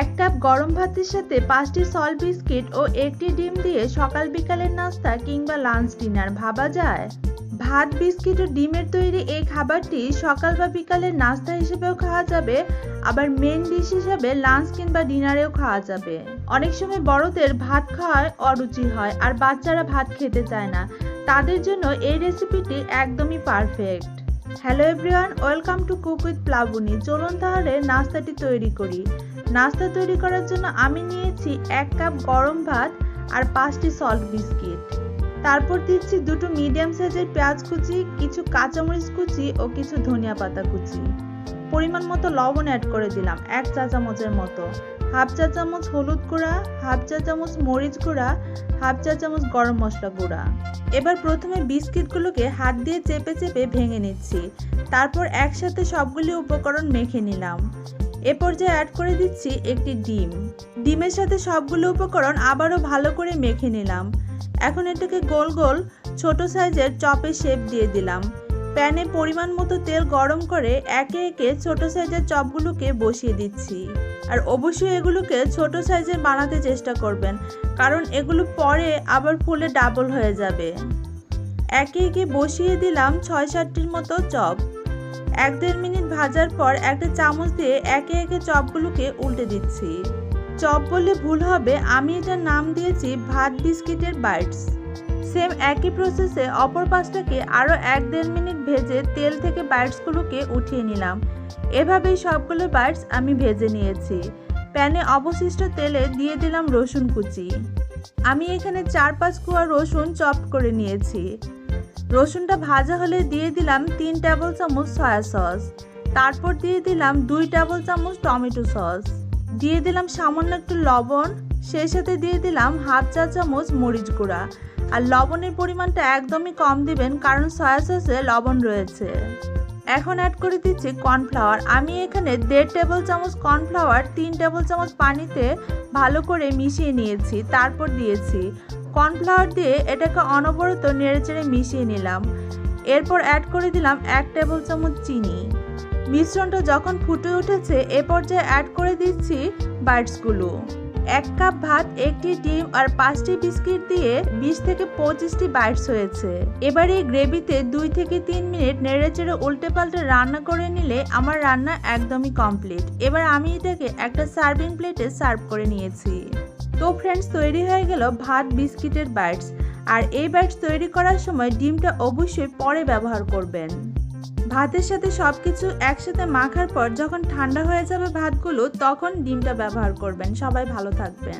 এক কাপ গরম ভাতের সাথে 5টি সল্ট বিস্কিট ও একটি ডিম দিয়ে সকাল বিকালের নাস্তা কিংবা লাঞ্চ ডিনার ভাবা যায়। ভাত, বিস্কিট ও ডিমের তৈরি এই খাবারটি সকাল বা বিকালের নাস্তা হিসেবেও খাওয়া যাবে, আবার মেন ডিশ হিসেবে লাঞ্চ কিংবা ডিনারেও খাওয়া যাবে। অনেক সময় বড়দের ভাত খাওয়ায় অরুচি হয় আর বাচ্চারা ভাত খেতে চায় না, তাদের জন্য এই রেসিপিটি একদমই perfect. Hello everyone, welcome to cook with Plabani. চলুন তাহলে নাস্তাটি তৈরি করি। নাস্তা তৈরি করার জন্য আমি নিয়েছি 1 কাপ গরম ভাত আর 5টি সল্ট বিস্কিট। তারপর দিচ্ছি 2টো মিডিয়াম সাইজের পেঁয়াজ কুচি, কিছু কাঁচামরিচ কুচি ও কিছু ধনিয়া পাতা কুচি। পরিমাণ মতো লবণ অ্যাড করে দিলাম 1 চা চামচের মতো, হাফ চা চামচ হলুদ গুঁড়া, হাফ চা চামচ মরিচ গুঁড়া, হাফ চা চামচ গরম মশলা গুঁড়া। এবার প্রথমে বিস্কিটগুলোকে হাত দিয়ে চেপে চেপে ভেঙে নিচ্ছি, তারপর একসাথে সবগুলি উপকরণ মেখে নিলাম। এ পর্যায়ে অ্যাড করে দিচ্ছি একটি ডিম। ডিমের সাথে সবগুলো উপকরণ আবারও ভালো করে মেখে নিলাম। এখন এটাকে গোল গোল ছোট সাইজের চপের শেপ দিয়ে দিলাম। প্যানে পরিমাণ মতো তেল গরম করে একে একে ছোট সাইজের চপগুলোকে বসিয়ে দিচ্ছি। আর অবশ্যই এগুলোকে ছোট সাইজের বানাতে চেষ্টা করবেন, কারণ এগুলো পরে আবার ফুলে ডাবল হয়ে যাবে। একে একে বসিয়ে দিলাম 6-7টির মতো চপ। 1-1.5 মিনিট ভাজার পর একটা চামচ দিয়ে একে একে চপগুলোকে উল্টে দিচ্ছি। চপ বললে ভুল হবে, আমি এটার নাম দিয়েছি ভাত বিস্কিটের বাইটস। সেম একই প্রসেসে অপর পাশটাকে আরও 1-1.5 মিনিট ভেজে তেল থেকে বাইটসগুলোকে উঠিয়ে নিলাম। এভাবেই সবগুলো বাইটস আমি ভেজে নিয়েছি। প্যানে অবশিষ্ট তেলে দিয়ে দিলাম রসুন কুচি। আমি এখানে 4-5 কোয়া রসুন চপ করে নিয়েছি। রসুনটা ভাজা হলে দিয়ে দিলাম 3 টেবিল চামচ সয়া সস, তারপর দিয়ে দিলাম 2 টেবিল চামচ টমেটো সস, দিয়ে দিলাম সামান্য একটু লবণ, সেই সাথে দিয়ে দিলাম হাফ চা চামচ মরিচ গুঁড়া। আর লবণের পরিমাণটা একদমই কম দিবেন, কারণ সয়া সসে লবণ রয়েছে। এখন অ্যাড করে দিচ্ছি কর্নফ্লাওয়ার। আমি এখানে 1.5 টেবিল চামচ কর্নফ্লাওয়ার 3 টেবিল চামচ পানিতে ভালো করে মিশিয়ে নিয়েছি, তারপর দিয়েছি। কর্নফ্লাওয়ার দিয়ে এটাকে অনবরত নেড়েচেড়ে মিশিয়ে নিলাম। এরপর অ্যাড করে দিলাম 1 টেবিল চামচ চিনি। মিশ্রণটা যখন ফুটে উঠেছে এ পর্যায়ে অ্যাড করে দিচ্ছি বাইটসগুলো। 1 কাপ ভাত, 1টি ডিম আর 5টি বিস্কিট দিয়ে 20 থেকে 25টি বাইটস হয়েছে। এবার এই গ্রেভিতে 2 থেকে 3 মিনিট নেড়েচেড়ে উল্টে পাল্টে রান্না করে নিলে আমার রান্না একদমই কমপ্লিট। এবার আমি এটাকে একটা সার্ভিং প্লেটে সার্ভ করে নিয়েছি। তো ফ্রেন্ডস, তৈরি হয়ে গেল ভাত বিস্কিটের বাইটস। আর এই বাইটস তৈরি করার সময় ডিমটা অবশ্যই পরে ব্যবহার করবেন। ভাতের সাথে সবকিছু একসাথে মাখার পর যখন ঠান্ডা হয়ে যাবে ভাতগুলো, তখন ডিমটা ব্যবহার করবেন। সবাই ভালো থাকবেন।